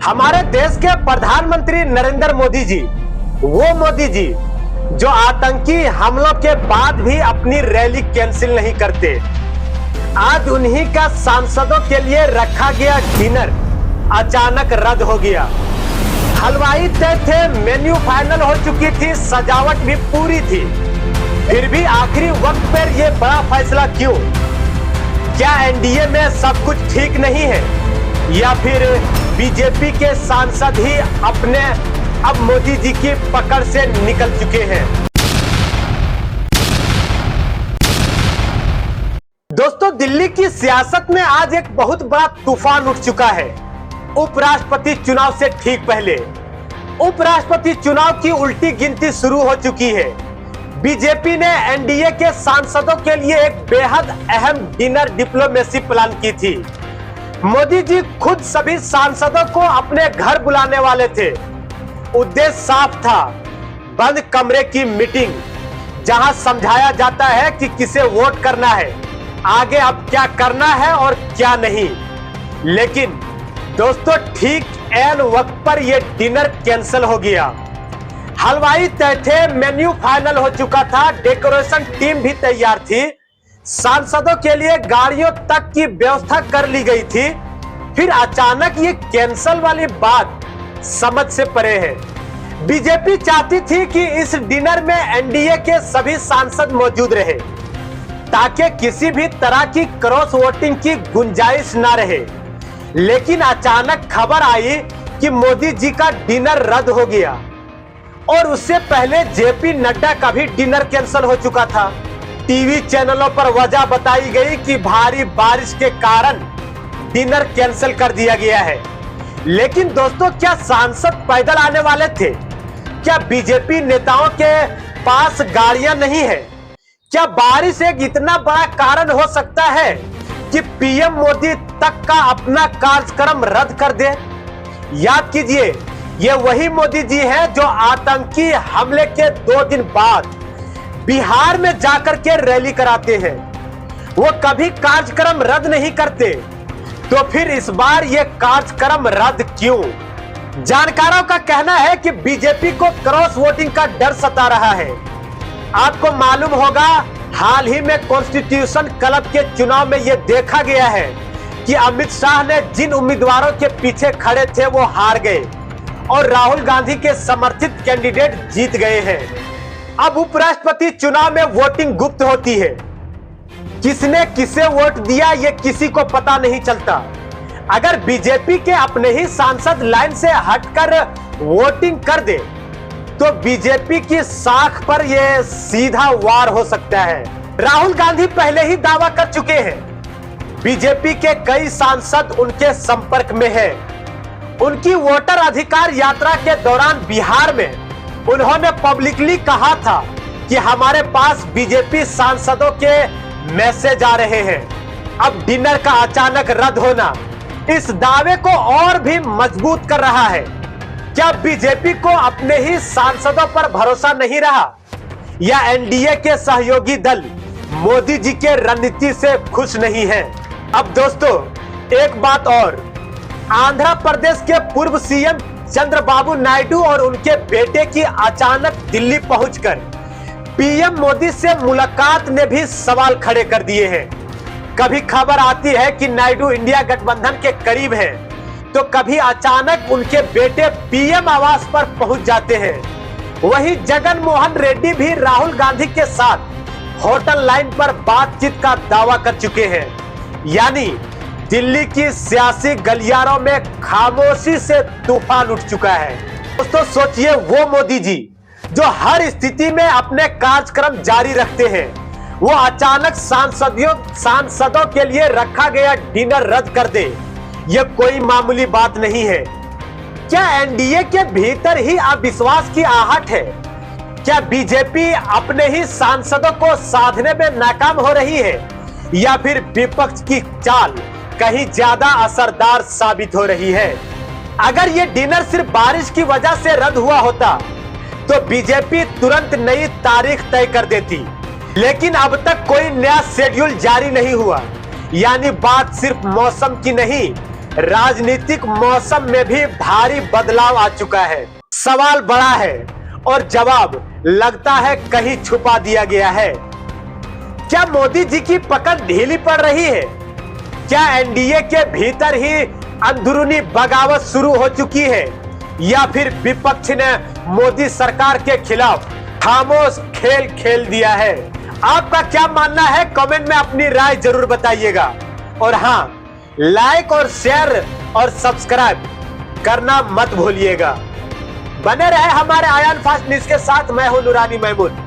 हमारे देश के प्रधानमंत्री नरेंद्र मोदी जी, वो मोदी जी जो आतंकी हमलों के बाद भी अपनी रैली कैंसिल नहीं करते, आज उन्हीं का सांसदों के लिए रखा गया डिनर अचानक रद्द हो गया। हलवाई तय थे, मेन्यू फाइनल हो चुकी थी, सजावट भी पूरी थी, फिर भी आखिरी वक्त पर यह बड़ा फैसला क्यों? क्या एनडीए में सब कुछ ठीक नहीं है या फिर बीजेपी के सांसद ही अपने अब मोदी जी की पकड़ से निकल चुके हैं? दोस्तों, दिल्ली की सियासत में आज एक बहुत बड़ा तूफान उठ चुका है। उपराष्ट्रपति चुनाव से ठीक पहले उपराष्ट्रपति चुनाव की उल्टी गिनती शुरू हो चुकी है। बीजेपी ने एनडीए के सांसदों के लिए एक बेहद अहम डिनर डिप्लोमेसी प्लान की थी। मोदी जी खुद सभी सांसदों को अपने घर बुलाने वाले थे। उद्देश्य साफ था, बंद कमरे की मीटिंग जहां समझाया जाता है कि किसे वोट करना है, आगे अब क्या करना है और क्या नहीं। लेकिन दोस्तों, ठीक ऐन वक्त पर यह डिनर कैंसिल हो गया। हलवाई तय थे, मेन्यू फाइनल हो चुका था, डेकोरेशन टीम भी तैयार थी, सांसदों के लिए गाड़ियों तक की व्यवस्था कर ली गई थी। फिर अचानक ये कैंसिल वाली बात समझ से परे है। बीजेपी चाहती थी कि इस डिनर में एनडीए के सभी सांसद मौजूद रहे ताकि किसी भी तरह की क्रॉस वोटिंग की गुंजाइश ना रहे। लेकिन अचानक खबर आई कि मोदी जी का डिनर रद्द हो गया और उससे पहले जेपी नड्डा का भी डिनर कैंसिल हो चुका था। टीवी चैनलों पर वजह बताई गई कि भारी बारिश के कारण डिनर कैंसिल कर दिया गया है। लेकिन दोस्तों, क्या सांसद पैदल आने वाले थे? क्या बीजेपी नेताओं के पास गाड़ियां नहीं है? क्या बारिश एक इतना बड़ा कारण हो सकता है कि पीएम मोदी तक का अपना कार्यक्रम रद्द कर दे? याद कीजिए, ये वही मोदी जी हैं जो आतंकी हमले के 2 दिन बाद बिहार में जाकर के रैली कराते हैं। वो कभी कार्यक्रम रद्द नहीं करते, तो फिर इस बार ये कार्यक्रम रद्द क्यों? जानकारों का कहना है कि बीजेपी को क्रॉस वोटिंग का डर सता रहा है। आपको मालूम होगा, हाल ही में कॉन्स्टिट्यूशन क्लब के चुनाव में यह देखा गया है कि अमित शाह ने जिन उम्मीदवारों के पीछे खड़े थे वो हार गए और राहुल गांधी के समर्थित कैंडिडेट जीत गए हैं। अब उपराष्ट्रपति चुनाव में वोटिंग गुप्त होती है। किसने किसे वोट दिया ये किसी को पता नहीं चलता। अगर बीजेपी के अपने ही सांसद लाइन से हटकर वोटिंग कर दे तो बीजेपी की साख पर यह सीधा वार हो सकता है। राहुल गांधी पहले ही दावा कर चुके हैं, बीजेपी के कई सांसद उनके संपर्क में हैं। उनकी वोटर अधिकार यात्रा के दौरान बिहार में उन्होंने पब्लिकली कहा था कि हमारे पास बीजेपी सांसदों के मैसेज आ रहे हैं। अब डिनर का अचानक रद्द होना इस दावे को और भी मजबूत कर रहा है। क्या बीजेपी को अपने ही सांसदों पर भरोसा नहीं रहा या एनडीए के सहयोगी दल मोदी जी के रणनीति से खुश नहीं है? अब दोस्तों, एक बात और, आंध्र प्रदेश के पूर्व सीएम चंद्रबाबू नायडू और उनके बेटे की अचानक दिल्ली पहुंचकर पीएम मोदी से मुलाकात ने भी सवाल खड़े कर दिए हैं। कभी खबर आती है कि नायडू इंडिया गठबंधन के करीब हैं, तो कभी अचानक उनके बेटे पीएम आवास पर पहुंच जाते हैं। वहीं जगन मोहन रेड्डी भी राहुल गांधी के साथ होटल लाइन पर बातचीत का दावा कर चुके हैं। यानी दिल्ली की सियासी गलियारों में खामोशी से तूफान उठ चुका है। दोस्तों, सोचिए, वो मोदी जी जो हर स्थिति में अपने कार्यक्रम जारी रखते हैं, वो अचानक सांसदों के लिए रखा गया डिनर रद्द कर दे, ये कोई मामूली बात नहीं है। क्या एनडीए के भीतर ही अविश्वास की आहट है? क्या बीजेपी अपने ही सांसदों को साधने में नाकाम हो रही है या फिर विपक्ष की चाल कहीं ज्यादा असरदार साबित हो रही है? अगर ये डिनर सिर्फ बारिश की वजह से रद्द हुआ होता तो बीजेपी तुरंत नई तारीख तय कर देती, लेकिन अब तक कोई नया शेड्यूल जारी नहीं हुआ। यानी बात सिर्फ मौसम की नहीं राजनीतिक मौसम में भी भारी बदलाव आ चुका है। सवाल बड़ा है और जवाब लगता है कहीं छुपा दिया गया है। क्या मोदी जी की पकड़ ढीली पड़ रही है? क्या एनडीए के भीतर ही अंदरूनी बगावत शुरू हो चुकी है, या फिर विपक्ष ने मोदी सरकार के खिलाफ खामोश खेल खेल दिया है? आपका क्या मानना है? कमेंट में अपनी राय जरूर बताइएगा। और हाँ, लाइक और शेयर और सब्सक्राइब करना मत भूलिएगा। बने रहे हमारे आयान फास्ट न्यूज के साथ। मैं हूं नूरानी महमूद।